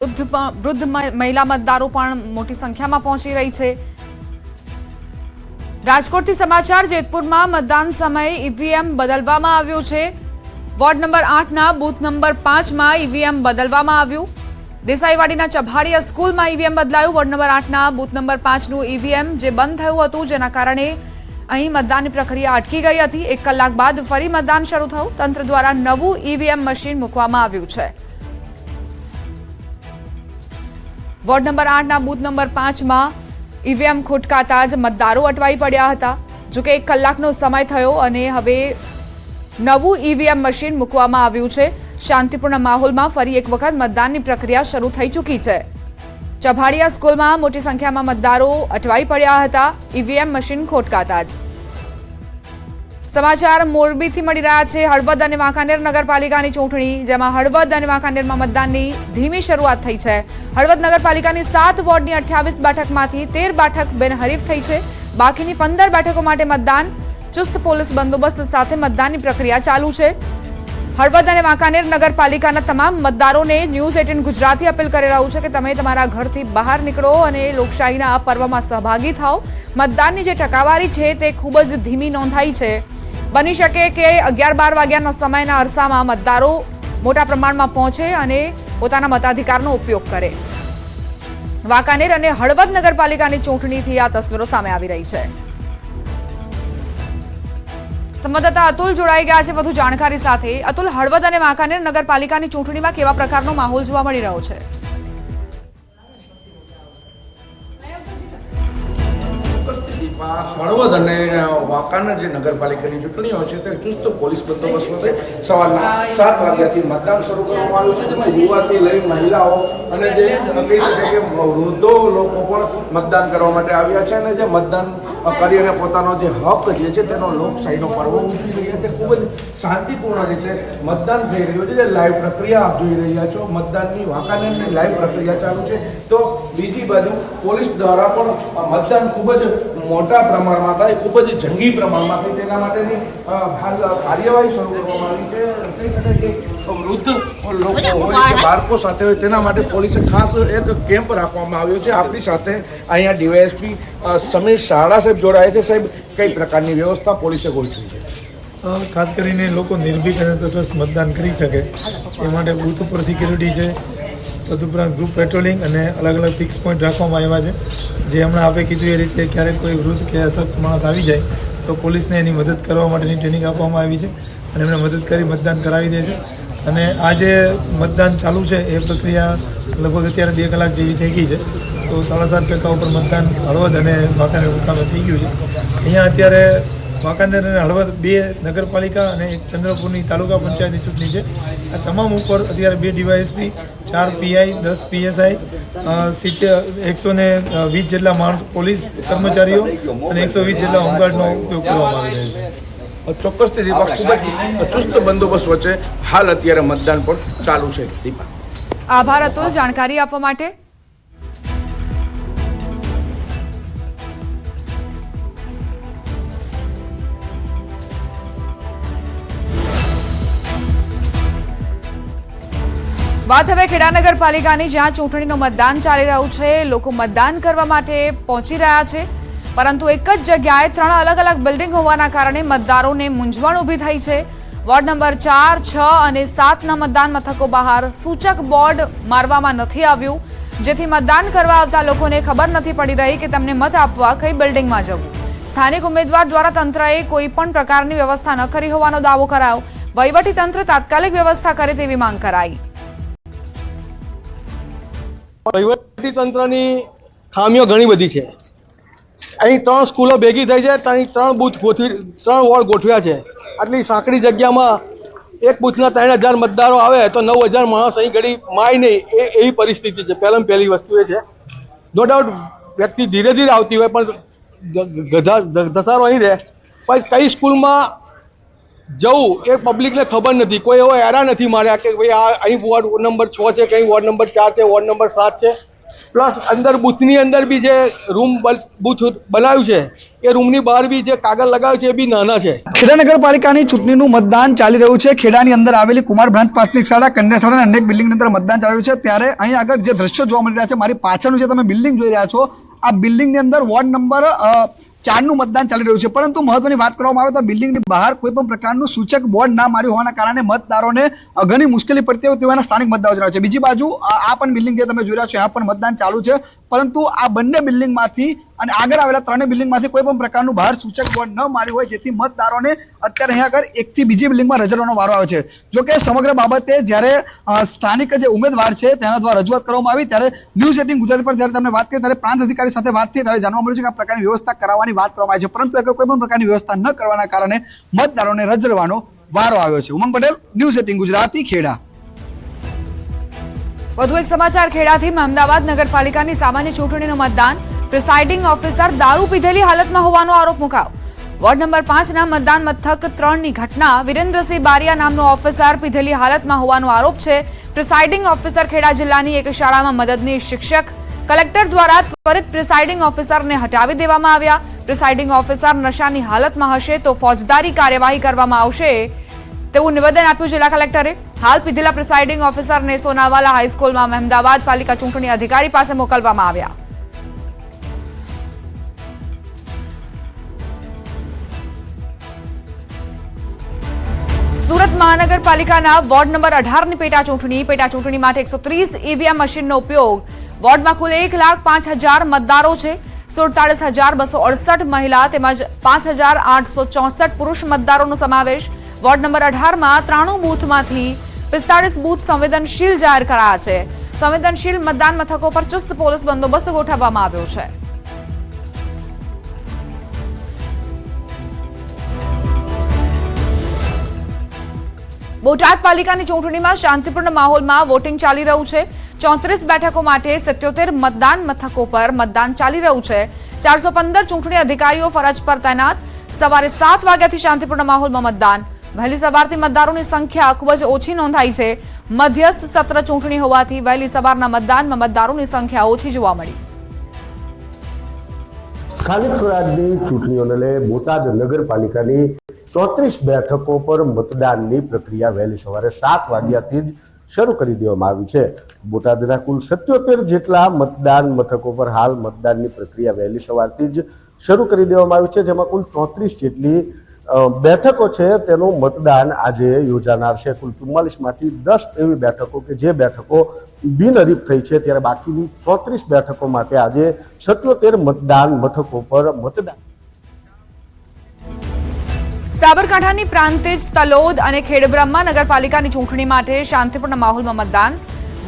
વૃદ્ધ મહિલા મતદારો પણ મોટી સંખ્યામાં પહોંચી રહી છે। રાજકોટથી સમાચાર। જેતપુરમાં મતદાન સમયે ઈવીએમ બદલવામાં આવ્યું છે। વોર્ડ નંબર 8ના બૂથ નંબર 5માં ઈવીએમ બદલવામાં આવ્યું। દેસાઈવાડીના ચભાડિયા સ્કૂલમાં ઈવીએમ બદલાયું। વોર્ડ નંબર 8ના બૂથ નંબર 5નું ઈવીએમ જે બંધ થયું હતું, જેના કારણે અહીં મતદાનની પ્રક્રિયા અટકી ગઈ હતી। 1 કલાક બાદ ફરી મતદાન શરૂ થયું। તંત્ર દ્વારા નવું ઈવીએમ મશીન મૂકવામાં આવ્યું છે। વોર્ડ નંબર 8ના બૂથ નંબર 5માં ઈવીએમ ખોટકાતા જ મતદારો અટવાઈ પડ્યા હતા। જોકે 1 કલાકનો સમય થયો અને હવે નવું ઈવીએમ મશીન મૂકવામાં આવ્યું છે। શાંતિપૂર્ણ માહોલમાં ફરી એક વખત મતદાનની પ્રક્રિયા શરૂ થઈ ચૂકી છે। ચભાડિયા સ્કૂલમાં મોટી સંખ્યામાં મતદારો અટવાઈ પડ્યા હતા ઈવીએમ મશીન ખોટકાતા જ। સમાચાર મોરબીથી મળી રહ્યા છે। હળવદ અને વાંકાનેર નગરપાલિકાની ચૂંટણી, જેમાં હળવદ અને વાંકાનેરમાં મતદાનની ધીમી શરૂઆત થઈ છે। હળવદ નગરપાલિકાની 7 વોર્ડની 28 બેઠકમાંથી 13 બેઠક બિનહરીફ થઈ છે। બાકીની 15 બેઠકો માટે મતદાન ચુસ્ત પોલીસ બંદોબસ્ત સાથે મતદાનની પ્રક્રિયા ચાલુ છે। હળવદ અને વાંકાનેર નગરપાલિકાના તમામ મતદારોને ન્યૂઝ 18 ગુજરાતી અપીલ કરી રહ્યું છે કે તમે તમારા ઘરથી બહાર નીકળો અને લોકશાહીના આ પર્વમાં સહભાગી થાઓ। મતદાનની જે ટકાવારી છે તે ખૂબ જ ધીમી નોંધાઈ છે। બની શકે કે 11-12 વાગ્યાના સમયના અરસામાં મતદારો મોટા પ્રમાણમાં પહોંચે અને પોતાના મતાધિકારનો ઉપયોગ કરે। વાંકાનેર અને હળવદ નગરપાલિકાની ચૂંટણીથી આ તસવીરો સામે આવી રહી છે। સંવાદદાતા અતુલ જોડાઈ ગયા છે વધુ જાણકારી સાથે। અતુલ, હળવદ અને વાંકાનેર નગરપાલિકાની ચૂંટણીમાં કેવા પ્રકારનો માહોલ જોવા મળી રહ્યો છે? હળવદ અને વાંકાનેર જે નગરપાલિકાની ચૂંટણીઓ છે તે ચુસ્ત પોલીસ બંદોબસ્ત સાથે સવારના 7 વાગ્યાથી મતદાન શરૂ કરવામાં આવ્યું છે, જેમાં યુવાથી લઈ મહિલાઓ અને જે કહી શકાય કે વૃદ્ધો લોકો પણ મતદાન કરવા માટે આવ્યા છે અને જે મતદાન કરી અને પોતાનો જે હક જે છે તેનો લોકશાહીનો પર્વ ઉજવી રહ્યા છે। ખૂબ જ શાંતિપૂર્ણ રીતે મતદાન થઈ રહ્યું છે। જે લાઈવ પ્રક્રિયા આપ જોઈ રહ્યા છો, મતદાનની વાંકાનેરની લાઈવ પ્રક્રિયા ચાલુ છે, તો બીજી બાજુ પોલીસ દ્વારા પણ મતદાન ખૂબ જ મોટા પ્રમાણમાં થાય, ખૂબ જ જંગી પ્રમાણમાં થાય તેના માટેની હાલ કાર્યવાહી શરૂ કરવામાં આવી છે। કહી શકાય કે વૃદ્ધ લોકો હોય કે બાળકો સાથે હોય તેના માટે પોલીસે ખાસ એક કેમ્પ રાખવામાં આવ્યો છે। આપણી સાથે અહીંયા ડીવાયએસપી સમીર શાળા સાહેબ જોડાયા છે। સાહેબ, કઈ પ્રકારની વ્યવસ્થા પોલીસે ગોઠવી છે? ખાસ કરીને લોકો નિર્ભીક અને તટસ્થ મતદાન કરી શકે એ માટે બૂથ ઉપર સિક્યુરિટી છે, તદુપરાંત ગ્રુપ પેટ્રોલિંગ અને અલગ અલગ ફિક્સ પોઈન્ટ રાખવામાં આવ્યા છે। જે હમણાં આપે કીધું એ રીતે ક્યારેક કોઈ વૃદ્ધ કે અશક્ત માણસ આવી જાય તો પોલીસને એની મદદ કરવા માટેની ટ્રેનિંગ આપવામાં આવી છે અને એમને મદદ કરી મતદાન કરાવી દે છે। અને આ જે મતદાન ચાલુ છે એ પ્રક્રિયા લગભગ અત્યારે 2 કલાક જેવી થઈ ગઈ છે, તો 7.5% ઉપર મતદાન હળવદ અને વાંકાનેર મુકામે થઈ ગયું છે। અહીંયા અત્યારે વાંકાનેર અને હળવદ 2 નગરપાલિકા અને 1 ચંદ્રપુરની તાલુકા પંચાયતની ચૂંટણી છે। આ તમામ ઉપર અત્યારે 2 ડીવાયએસપી, 4 પીઆઈ, 10 પીએસઆઈ, 120 જેટલા માણસ પોલીસ કર્મચારીઓ અને 120 જેટલા હોમગાર્ડનો ઉપયોગ કરવામાં આવી રહ્યો છે। ચોક્કસથી દીપા, ખૂબ જ ચુસ્ત બંદોબસ્ત વચ્ચે હાલ અત્યારે મતદાન પણ ચાલુ છે। દીપા, આભાર અતુલ જાણકારી આપવા માટે। વાત હવે ખેડા નગરપાલિકાની, જ્યાં ચૂંટણીનું મતદાન ચાલી રહ્યું છે। લોકો મતદાન કરવા માટે પહોંચી રહ્યા છે, પરંતુ એક જ જગ્યાએ 3 અલગ અલગ બિલ્ડિંગ હોવાના કારણે મતદારોને મૂંઝવણ ઊભી થઈ છે। વોર્ડ નંબર 4, 6 અને 7ના મતદાન મથકો બહાર સૂચક બોર્ડ મારવામાં નથી આવ્યું, જેથી મતદાન કરવા આવતા લોકોને ખબર નથી પડી રહી કે તેમને મત આપવા કઈ બિલ્ડિંગમાં જવું। સ્થાનિક ઉમેદવાર દ્વારા તંત્રએ કોઈ પણ પ્રકારની વ્યવસ્થા ન કરી હોવાનો દાવો કરાયો। વહીવટી તંત્ર તાત્કાલિક વ્યવસ્થા કરે તેવી માંગ કરાઈ। વહીવટી તંત્રની ખામીઓ ઘણી બધી છે। અહીં 3 સ્કૂલો ભેગી થઈ છે, 3 બૂથ 3 વોર્ડ ગોઠવ્યા છે। આટલી સાંકડી જગ્યામાં એક બૂથના 3000 મતદારો આવે તો 9000 માણસ અહીં ઘડી માય નહીં, એવી પરિસ્થિતિ છે। પહેલી વસ્તુ એ છે, નો ડાઉટ વ્યક્તિ ધીરે ધીરે આવતી હોય પણ ધસારો અહીં રહે, પણ કઈ સ્કૂલમાં જવું એ પબ્લિકને ખબર નથી। કોઈ એવો એરા નથી માર્યા કે ભાઈ આ અહીં વોર્ડ નંબર 6 છે, કઈ વોર્ડ નંબર 4 છે, વોર્ડ નંબર 7 છે, પ્લસ અંદર બૂથની અંદર બી જે રૂમ બૂથ બનાવ્યું છે એ રૂમની બહાર બી જે કાગળ લગાવ્યું છે એ બી નાના છે. ખેડા નગરપાલિકાની ચૂંટણીનું મતદાન ચાલી રહ્યું છે. ખેડાની અંદર આવેલી કુમાર બ્રાન્ચ પ્રાથમિક શાળા, કન્યા શાળા અને અનેક બિલ્ડિંગની અંદર મતદાન ચાલી રહ્યું છે. ત્યારે અહીં આગળ જે દ્રશ્યો જોવા મળી રહ્યા છે, મારી પાછળનું જે તમે બિલ્ડિંગ જોઈ રહ્યા છો, આ બિલ્ડિંગની અંદર વોર્ડ નંબર 4 નું મતદાન ચાલી રહ્યું છે. પરંતુ મહત્વની વાત કરવામાં આવે તો બિલ્ડિંગની બહાર કોઈ પણ પ્રકારનું સૂચક બોર્ડ ના માર્યું હોવાના કારણે મતદારોને ઘણી મુશ્કેલી પડતી હોય તેવાના સ્થાનિક મતદારો જણાવે છે. બીજી બાજુ આ પણ બિલ્ડિંગ જે તમે જોઈ રહ્યા છો, यहाँ પણ મતદાન ચાલુ છે. પરંતુ આ બંને બિલ્ડિંગમાંથી અને આગળ આવેલા ત્રણેય બિલ્ડિંગમાંથી કોઈ પણ પ્રકારનું બહાર સૂચક બોર્ડ ન માર્યું હોય, જેથી મતદારોને અત્યારે અહીંયા આગળ એકથી બીજી બિલ્ડિંગમાં રજડવાનો વારો આવે છે. જો કે સમગ્ર બાબતે જ્યારે સ્થાનિક જે ઉમેદવાર છે તેના દ્વારા રજૂઆત કરવામાં આવી, ત્યારે ન્યૂઝ 18 ગુજરાતી પર જ્યારે તમને વાત કરી ત્યારે પ્રાંત અધિકારી સાથે વાત થઈ ત્યારે જાણવા મળ્યું છે કે આ પ્રકારની વ્યવસ્થા કરાવવાની વાત કરવામાં આવી છે. પરંતુ કોઈ પણ પ્રકારની વ્યવસ્થા ન કરવાના કારણે મતદારોને રજડવાનો વારો આવ્યો છે. ઉમંગ પટેલ, ન્યૂઝ 18 ગુજરાતી, ખેડા. વધુ એક સમાચાર ખેડાથી. અમદાવાદ નગરપાલિકાની સામાન્ય ચૂંટણીનું મતદાન. પ્રિસાઇડિંગ ઓફિસર દારૂ પીધેલી હાલતમાં હોવાનો આરોપ મુકાયો. વોર્ડ નંબર 5 ના મતદાન મથક 3 ની ઘટના. વિરેન્દ્રસિંહ બારિયા નામનો ઓફિસર પીધેલી હાલતમાં હોવાનો આરોપ છે. પ્રિસાઇડિંગ ઓફિસર ખેડા જિલ્લાની એક શાળામાં મદદનીશ શિક્ષક. કલેક્ટર દ્વારા ત્વરિત પ્રિસાઇડિંગ ઓફિસરને હટાવી દેવામાં આવ્યા. પ્રિસાઇડિંગ ઓફિસર નશાની હાલતમાં હશે તો ફોજદારી કાર્યવાહી કરવામાં આવશે તેવું નિવેદન આપ્યું જિલ્લા કલેક્ટરે. હાલ પીધેલા પ્રિસાઇડિંગ ઓફિસરને સોનાવાલા હાઈસ્કૂલમાં અમદાવાદ પાલિકા ચૂંટણી અધિકારી પાસે મોકલવામાં આવ્યા. સુરત મહાનગરપાલિકાના વોર્ડ નંબર 18 ની પેટા ચૂંટણી માટે 130 ઈવીએમ મશીનનો ઉપયોગ. વોર્ડમાં કુલ 1,05,000 મતદારો છે. 47,268 મહિલા તેમજ 5,864 પુરુષ મતદારોનો સમાવેશ. વોર્ડ નંબર 18માં 93 બૂથમાંથી 45 બૂથ સંવેદનશીલ જાહેર કરાયા છે. સંવેદનશીલ મતદાન મથકો પર ચુસ્ત પોલીસ બંદોબસ્ત ગોઠવવામાં આવ્યો છે. બોટાદ પાલિકાની ચૂંટણીમાં શાંતિપૂર્ણ માહોલમાં વોટિંગ ચાલી રહ્યું છે. 34 બેઠકો માટે 77 મતદાન મથકો પર મતદાન ચાલી રહ્યું છે. 415 ચૂંટણી અધિકારીઓ ફરજ પર તૈનાત. સવારે 7 વાગ્યાથી શાંતિપૂર્ણ માહોલમાં મતદાન. વહેલી સવારથી મતદારોની સંખ્યા ખૂબ જ ઓછી નોંધાઈ છે. મધ્યસ્થ સત્ર ચૂંટણી હોવાથી વહેલી સવારના મતદાનમાં મતદારોની સંખ્યા ઓછી જોવા મળી. સ્થાનિક સ્વરાજની ચૂંટણીઓને લઈ બોટાદ નગરપાલિકાની 34 બેઠકો પર મતદાનની પ્રક્રિયા વહેલી સવારે 7 વાગ્યાથી જ શરૂ કરી દેવામાં આવી છે. બોટાદના કુલ 77 જેટલા મતદાન મથકો પર હાલ મતદાનની પ્રક્રિયા વહેલી સવારથી જ શરૂ કરી દેવામાં આવી છે, જેમાં કુલ 34 જેટલી બેઠકો છે તેનું મતદાન આજે યોજાનાર છે. કુલ 44માંથી 10 એવી બેઠકો કે જે બેઠકો બિનહરીફ થઈ છે, ત્યારે બાકીની 34 બેઠકો માટે આજે 77 મતદાન મથકો પર મતદાન. સાબરકાંઠાની પ્રાંતિજ, તલોદ અને ખેડબ્રહ્મા નગરપાલિકાની ચૂંટણી માટે શાંતિપૂર્ણ માહોલમાં મતદાન.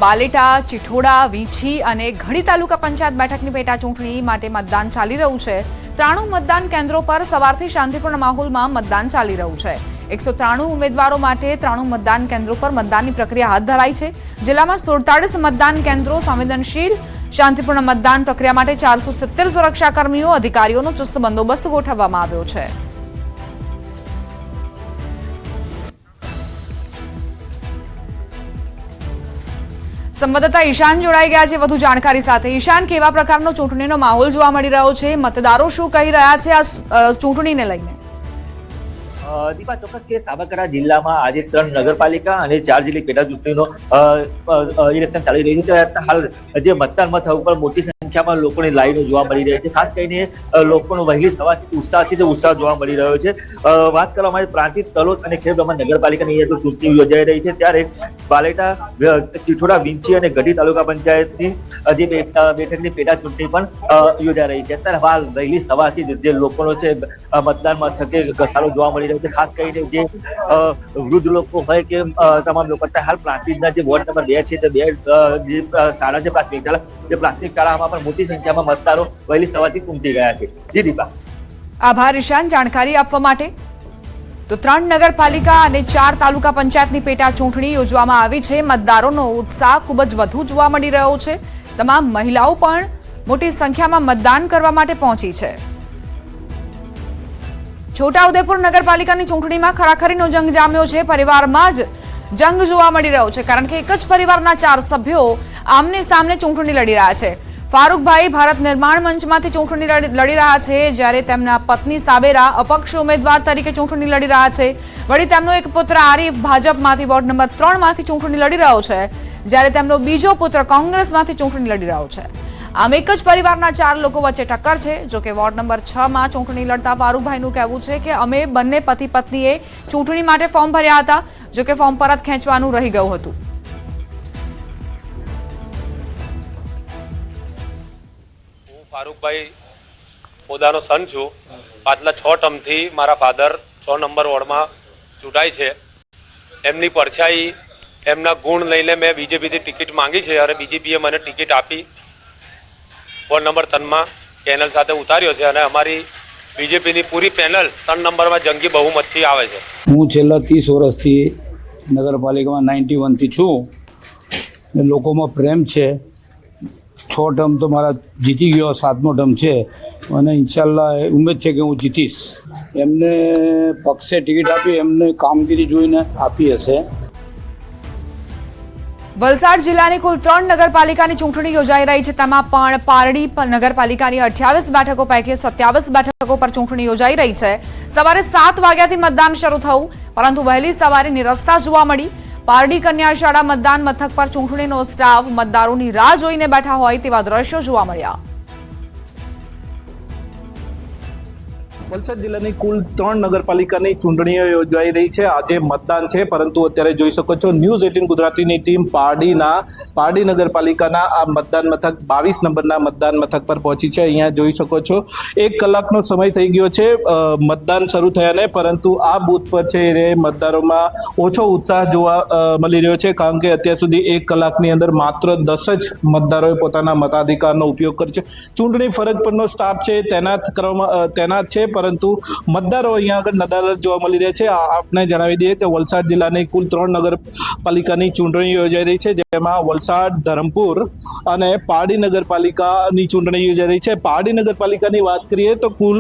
બાલેટા, ચિઠોડા, વીંછી અને ઘડી તાલુકા પંચાયત બેઠકની પેટા ચૂંટણી માટે મતદાન ચાલી રહ્યું છે. 93 મતદાન કેન્દ્રો પર સવારથી શાંતિપૂર્ણ માહોલમાં મતદાન ચાલી રહ્યું છે. 193 ઉમેદવારો માટે 93 મતદાન કેન્દ્રો પર મતદાનની પ્રક્રિયા હાથ ધરાઈ છે. જિલ્લામાં 47 મતદાન કેન્દ્રો સંવેદનશીલ. શાંતિપૂર્ણ મતદાન પ્રક્રિયા માટે 470 સુરક્ષાકર્મીઓ, અધિકારીઓનો ચુસ્ત બંદોબસ્ત ગોઠવવામાં આવ્યો છે. સંવાદદાતા ઈશાન જોડાઈ ગયા છે વધુ જાણકારી સાથે. ઈશાન, કેવા પ્રકારનો ચૂંટણીનો માહોલ જોવા મળી રહ્યો છે? મતદારો શું કહી રહ્યા છે આ ચૂંટણીને લઈને? દીપા, ચોક્કસ કે સાબરકાંઠા જિલ્લામાં આજે 3 નગરપાલિકા અને 4 જેટલી પેટા ચૂંટણીનો ઇલેક્શન ચાલી રહ્યું છે. હાલ જે મતદાન મથક ઉપર મોટી સંખ્યામાં લોકોની લાઈનો જોવા મળી રહી છે. ખાસ કરીને લોકોનો વહેલી સવારથી ઉત્સાહ છે, તે ઉત્સાહ જોવા મળી રહ્યો છે. વાત કરવામાં આવે પ્રાંતિજ, તલોદ અને ખેડબ્રહ્મા નગરપાલિકાની અહીંયા તો ચૂંટણી યોજાઈ રહી છે, ત્યારે બાલેટા, ચિઠોડા, વીંછી અને ગઢી તાલુકા પંચાયતની જે બેઠકની પેટા ચૂંટણી પણ યોજાઈ રહી છે. અત્યારે હાલ વહેલી સવારથી જે લોકોનો છે મતદાન મથકે ઘસારો જોવા મળી રહ્યો છે. ખાસ કરીને જે વૃદ્ધ લોકો હોય કે તમામ લોકો હાલ પ્રાંતિજના જે વોર્ડ નંબર 2 છે તે શાળા છે પ્રાથમિક શાળા, જે પ્રાથમિક શાળામાં પણ મોટી સંખ્યામાં મતદારો વહેલી સવારથી ઉમટી ગયા છે. જી દીપા. આભાર ઈશાન જાણકારી આપવા માટે. તો 3 નગરપાલિકા અને 4 તાલુકા પંચાયતની પેટા ચૂંટણી યોજવામાં આવી છે. મતદારોનો ઉત્સાહ ખૂબ જ વધુ જોવા મળી રહ્યો છે. તમામ મહિલાઓ પણ મોટી સંખ્યામાં મતદાન કરવા માટે પહોંચી છે. છોટાઉદેપુર નગરપાલિકાની ચૂંટણીમાં ખરાખરીનો જંગ જામ્યો છે. પરિવારમાં જ જંગ જોવા મળી રહ્યો છે, કારણ કે એક જ પરિવારના 4 સભ્યો આમને સામને ચૂંટણી લડી રહ્યા છે. ફારૂકભાઈ ભારત નિર્માણ મંચમાંથી ચૂંટણી લડી રહ્યા છે, જ્યારે તેમના પત્ની સાબેરા અપક્ષ ઉમેદવાર તરીકે ચૂંટણી લડી રહ્યા છે. વળી તેમનો એક પુત્ર આરીફ ભાજપમાંથી વોર્ડ નંબર 3 માંથી ચૂંટણી લડી રહ્યો છે, જ્યારે તેમનો બીજો પુત્ર કોંગ્રેસમાંથી ચૂંટણી લડી રહ્યો છે. આમ એક જ પરિવારના 4 લોકો વચ્ચે ટક્કર છે. જો કે વોર્ડ નંબર 6 માં ચૂંટણી લડતા ફારૂકભાઈનું કહેવું છે કે અમે બંને પતિ પત્નીએ ચૂંટણી માટે ફોર્મ ભર્યા હતા, જો કે ફોર્મ પરત ખેંચવાનું રહી ગયું હતું. ફારૂકભાઈ પોદાનો સન છું. પાછલા 6 ટર્મથી મારા ફાધર 6 નંબર વોર્ડમાં ચૂંટાય છે. એમની પરછાઈ, એમના ગુણ લઈને મેં બીજેપીથી ટિકિટ માંગી છે અને બીજેપીએ મને ટિકિટ આપી. વોર્ડ નંબર 3માં પેનલ સાથે ઉતાર્યો છે અને અમારી બીજેપીની પૂરી પેનલ 3 નંબરમાં જંગી બહુમતથી આવે છે. હું છેલ્લા 30 વર્ષથી નગરપાલિકામાં 91થી છું ને લોકોમાં પ્રેમ છે. 6 ટર્મ તો મારા જીતી ગયો, 7મો ટર્મ છે અને ઇન્શાલ્લાહ ઉમેદ છે કે હું જીતીશ. એમને પક્ષે ટિકિટ આપી, એમને કામગીરી જોઈને આપી હશે. વલસાડ જિલ્લાની કુલ 3 નગરપાલિકાની ચૂંટણી યોજાઈ રહી છે. તેમાં પણ પારડી નગરપાલિકાની 28 બેઠકો પૈકી 27 બેઠકો પર ચૂંટણી યોજાઈ રહી છે. સવારે 7 વાગ્યાથી મતદાન શરૂ થયું, પરંતુ વહેલી સવારે નિરસ્તા જોવા મળી. પારડી કન્યા શાળા મતદાન મથક પર ચૂંટણીનો સ્ટાફ મતદારોની રાહ જોઈને બેઠા હોય તેવા દ્રશ્યો જોવા મળ્યા. વલસાડ જિલ્લાની કુલ 3 નગરપાલિકાની ચૂંટણીઓ યોજાઈ રહી છે. આજે મતદાન છે, પરંતુ અત્યારે જોઈ શકો છો ન્યૂઝ 18 ગુજરાતીની ટીમ પારડી નગરપાલિકાના આ મતદાન મથક 22 નંબરના મતદાન મથક પર પહોંચી છે. અહીંયા જોઈ શકો છો 1 કલાકનો સમય થઈ ગયો છે મતદાન શરૂ થયાને, પરંતુ આ બૂથ પર છે એ મતદારોમાં ઓછો ઉત્સાહ જોવા મળી રહ્યો છે, કારણ કે અત્યાર સુધી 1 કલાકની અંદર માત્ર 10 જ મતદારોએ પોતાના મતાધિકારનો ઉપયોગ કર્યો છે. ચૂંટણી ફરજ પરનો સ્ટાફ છે તૈનાત છે, પરંતુ મતદારો અહીંયા આગળ નદારદ જોવા મળી રહ્યા છે. આપને જણાવી દઈએ કે વલસાડ જિલ્લાની કુલ 3 નગરપાલિકાની ચૂંટણી યોજાઈ રહી છે, જેમાં વલસાડ, ધરમપુર અને પારડી નગરપાલિકાની ચૂંટણી યોજાઈ રહી છે. પારડી નગરપાલિકાની વાત કરીએ તો કુલ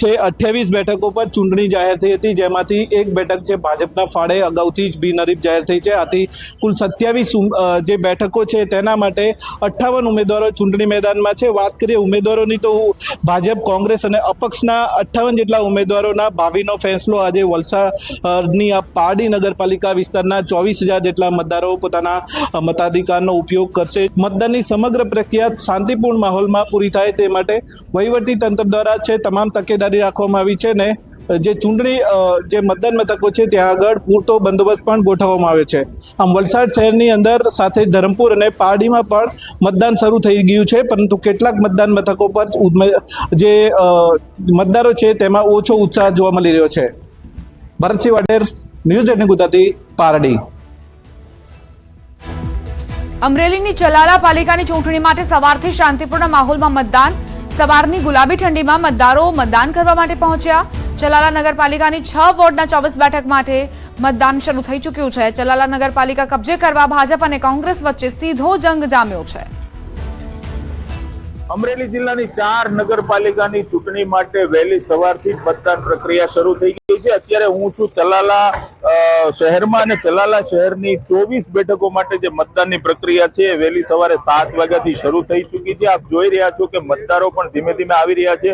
છે 28 બેઠકો પર ચૂંટણી જાહેર થઈ હતી, જેમાંથી 1 બેઠક છે ભાજપના ફાળે અગાઉથી જ બિનહરીફ જાહેર થઈ છે. આથી કુલ 27 જે બેઠકો છે તેના માટે 58 ઉમેદવારો ચૂંટણી મેદાનમાં છે. વાત કરીએ ઉમેદવારોની તો ભાજપ, કોંગ્રેસ અને અપક્ષના 58 જેટલા ઉમેદવારોના ભાવિનો ફેસલો આજે વલસાડની આ પારડી નગરપાલિકા વિસ્તારના 24,000 જેટલા મતદારો પોતાના મતાધિકારનો ઉપયોગ કરશે. મતદાનની સમગ્ર પ્રક્રિયા શાંતિપૂર્ણ માહોલમાં પૂરી થાય તે માટે વહીવટી તંત્ર દ્વારા છે તમામ તકેદારી રાખવામાં આવી છે ને જે ચૂંટણી જે મતદાન મથકો છે ત્યાં આગળ પૂરતો બંદોબસ્ત પણ ગોઠવવામાં આવ્યો છે. આમ વલસાડ શહેરની અંદર સાથે ધરમપુર અને પારડીમાં પણ મતદાન શરૂ થઈ ગયું છે, પરંતુ કેટલાક મતદાન મથકો પર જે મતદારો છે તેમાં ઓછો ઉત્સાહ જોવા મળી રહ્યો છે. ભરતસિંહ વાડેર, ન્યૂઝ 18 ગુજરાતી, પારડી. અમરેલીની ચલાલા પાલિકાની ચૂંટણી માટે સવારથી શાંતિપૂર્ણ માહોલમાં મતદાન. સવારની ગુલાબી ઠંડીમાં મતદારો મતદાન કરવા માટે પહોંચ્યા. ચલાલા નગરપાલિકાની 6 વોર્ડના 24 બેઠક માટે મતદાન શરૂ થઈ ચૂક્યું છે. ચલાલા નગરપાલિકા કબજે કરવા ભાજપ અને કોંગ્રેસ વચ્ચે સીધો જંગ જામ્યો છે. અમરેલી જિલ્લાની 4 નગરપાલિકાની ચૂંટણી માટે વહેલી સવારથી જ મતદાન પ્રક્રિયા શરૂ થઈ ગઈ છે. અત્યારે હું છું ચલાલા શહેરમાં અને ચલાલા શહેરની 24 બેઠકો માટે જે મતદાનની પ્રક્રિયા છે વહેલી સવારે 7 વાગ્યાથી શરૂ થઈ ચૂકી છે. આપ જોઈ રહ્યા છો કે મતદારો પણ ધીમે ધીમે આવી રહ્યા છે.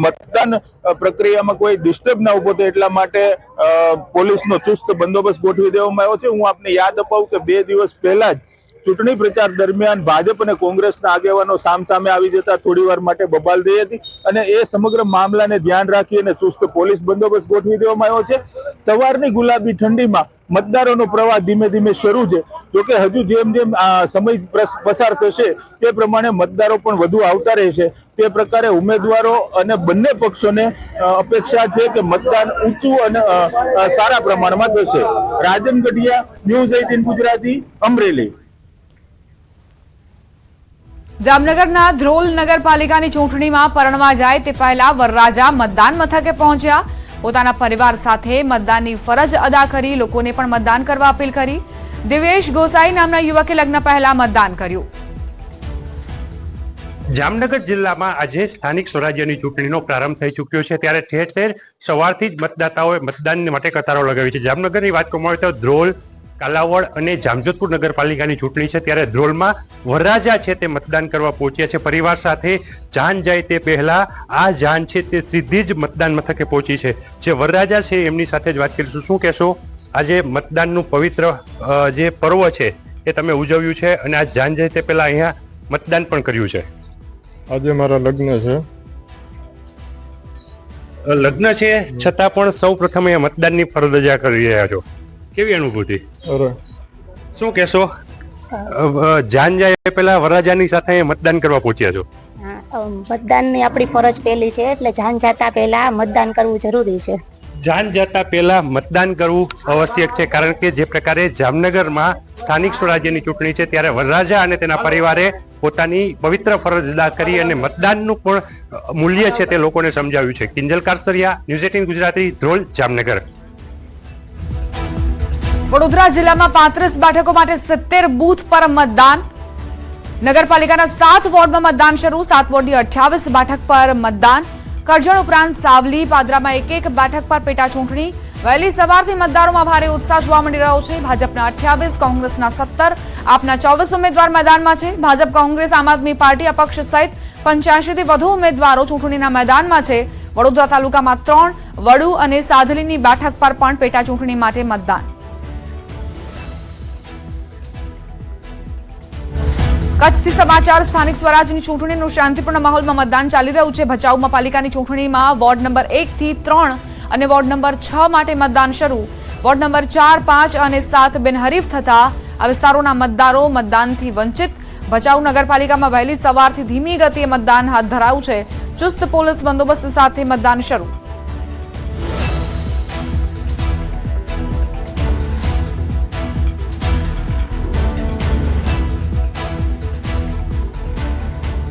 મતદાન પ્રક્રિયામાં કોઈ ડિસ્ટર્બ ના ઉભો થાય એટલા માટે પોલીસનો ચુસ્ત બંદોબસ્ત ગોઠવી દેવામાં આવ્યો છે. હું આપને યાદ અપાવું કે 2 દિવસ પહેલા જ ચૂંટણી પ્રચાર દરમિયાન ભાજપ અને કોંગ્રેસના આગેવાનો સામસામે આવી જતા થોડી વાર માટે બબાલ થઈ હતી અને એ સમગ્ર મામલાને ધ્યાન રાખી અને ચુસ્ત પોલીસ બંદોબસ્ત ગોઠવી દેવામાં આવ્યો છે. સવારની ગુલાબી ઠંડીમાં મતદારોનો પ્રવાહ ધીમે ધીમે શરૂ છે. જોકે હજુ જેમ જેમ સમય પસાર થશે તે પ્રમાણે મતદારો પણ વધુ આવતા રહેશે. તે પ્રકારે ઉમેદવારો અને બંને પક્ષોને અપેક્ષા છે કે મતદાન ઊંચું અને સારા પ્રમાણમાં થશે. રાજન ગઢિયા, ન્યૂઝ 18 ગુજરાતી, અમરેલી. જામનગરના ધ્રોલ નગરપાલિકાની ચૂંટણીમાં પરણવા જાય તે પહેલા વરરાજા મતદાન મથકે પહોંચ્યા. પોતાના પરિવાર સાથે મતદાનની ફરજ અદા કરી લોકોને પણ મતદાન કરવા અપીલ કરી. દિવેશ ગોસાઈ નામના યુવકે લગ્ન પહેલા મતદાન કર્યું. જામનગર જિલ્લામાં આજે સ્થાનિક સ્વરાજ્યની ચૂંટણીનો પ્રારંભ થઈ ચૂક્યો છે, ત્યારે ઠેર ઠેર સવારથી જ મતદાતાઓએ મતદાન માટે કતારો લગાવી છે. જામનગરની વાત કરવામાં આવે તો ધ્રોલ, કાલાવડ અને જામજોધપુર નગરપાલિકાની ચૂંટણી છે ત્યારે ધ્રોલમાં વરરાજા છે તે મતદાન કરવા પહોંચ્યા છે. પરિવાર સાથે જાન જાય તે પહેલા આ જાન છે તે સીધી જ મતદાન મથકે પહોંચી છે. જે વરરાજા છે એમની સાથે જ વાત કરીશું. શું કહેશો, આજે મતદાનનું પવિત્ર જે પર્વ છે એ તમે ઉજવ્યું છે અને આ જાન જાય તે પહેલા અહીંયા મતદાન પણ કર્યું છે? આજે મારા લગ્ન છે. લગ્ન છે છતાં પણ સૌ પ્રથમ અહીંયા મતદાનની ફરજ અદા કરી રહ્યા છો. કેવી અનુભૂતિ? શું કહેશો, જાન જાય પહેલા વરરાજાની સાથે મતદાન કરવા પહોંચ્યા છો? મતદાનની આપણી ફરજ પહેલી છે એટલે જાન જાતા પહેલા મતદાન કરવું જરૂરી છે. જાન જતા પહેલા મતદાન કરવું આવશ્યક છે, કારણ કે જે પ્રકારે જામનગરમાં સ્થાનિક સ્વરાજ્યની ચૂંટણી છે ત્યારે વરરાજા અને તેના પરિવારે પોતાની પવિત્ર ફરજ અદા કરી અને મતદાનનું પણ મૂલ્ય છે તે લોકોને સમજાવ્યું છે. કિંજલ કારસરિયા, ન્યૂઝ 18 ગુજરાતી, ધ્રોલ, જામનગર. વડોદરા જિલ્લામાં 35 બેઠકો માટે 70 બૂથ પર મતદાન. નગરપાલિકાના 7 વોર્ડમાં મતદાન શરૂ. 7 વોર્ડની 28 બેઠક પર મતદાન. કરજણ ઉપરાંત સાવલી, પાદરામાં એક બેઠક પર પેટા ચૂંટણી. વહેલી સવારથી મતદારોમાં ભારે ઉત્સાહ જોવા મળી રહ્યો છે. ભાજપના 28, કોંગ્રેસના 17, આપના 24 ઉમેદવાર મેદાનમાં છે. ભાજપ, કોંગ્રેસ, આમ આદમી પાર્ટી, અપક્ષ સહિત 85 થી વધુ ઉમેદવારો ચૂંટણીના મેદાનમાં છે. વડોદરા તાલુકામાં 3, વડુ અને સાધલીની બેઠક પર પણ પેટા ચૂંટણી માટે મતદાન. કચ્છથી સમાચાર. સ્થાનિક સ્વરાજની ચૂંટણીનું શાંતિપૂર્ણ માહોલમાં મતદાન ચાલી રહ્યું છે. ભચાઉમાં પાલિકાની ચૂંટણીમાં વોર્ડ નંબર 1 થી 3 અને વોર્ડ નંબર 6 માટે મતદાન શરૂ. વોર્ડ નંબર 4, 5 અને 7 બિનહરીફ થતા આ વિસ્તારોના મતદારો મતદાનથી વંચિત. ભચાઉ નગરપાલિકામાં વહેલી સવારથી ધીમી ગતિએ મતદાન હાથ ધરાયું છે. ચુસ્ત પોલીસ બંદોબસ્ત સાથે મતદાન શરૂ.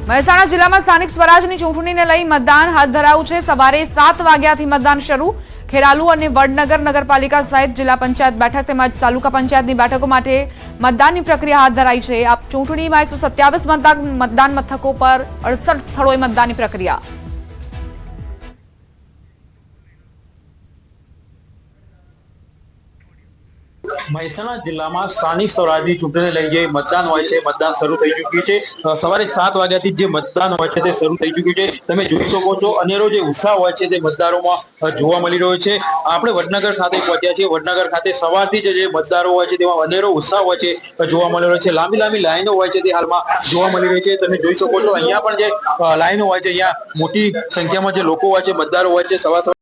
મહેસાણા જિલ્લામાં સ્થાનિક સ્વરાજની ચૂંટણીને લઈ મતદાન હાથ ધરાયું છે. સવારે 7 વાગ્યાથી મતદાન શરૂ. ખેરાલુ અને વડનગર નગરપાલિકા સહિત જિલ્લા પંચાયત બેઠક તેમજ તાલુકા પંચાયતની બેઠકો માટે મતદાનની પ્રક્રિયા હાથ ધરાઈ છે. આ ચૂંટણીમાં 127 મતદાન મથકો પર 68 સ્થળોએ મતદાનની પ્રક્રિયા. મહેસાણા જિલ્લામાં સ્થાનિક સ્વરાજની ચૂંટણીને લઈ જે મતદાન હોય છે, મતદાન શરૂ થઈ ચૂક્યું છે. સવારે 7 વાગ્યાથી જે મતદાન હોય છે તે શરૂ થઈ ચૂક્યું છે. તમે જોઈ શકો છો અનેરો જે ઉત્સાહ હોય છે તે મતદારોમાં જોવા મળી રહ્યો છે. આપણે વડનગર ખાતે પહોંચ્યા છીએ. વડનગર ખાતે સવારથી જે મતદારો હોય છે તેમાં અનેરો ઉત્સાહ હોય છે જોવા મળી રહ્યો છે. લાંબી લાંબી લાઈનો હોય છે તે હાલમાં જોવા મળી રહી છે. તમે જોઈ શકો છો અહીંયા પણ જે લાઈનો હોય છે, અહીંયા મોટી સંખ્યામાં જે લોકો હોય છે, મતદારો હોય છે, સવાર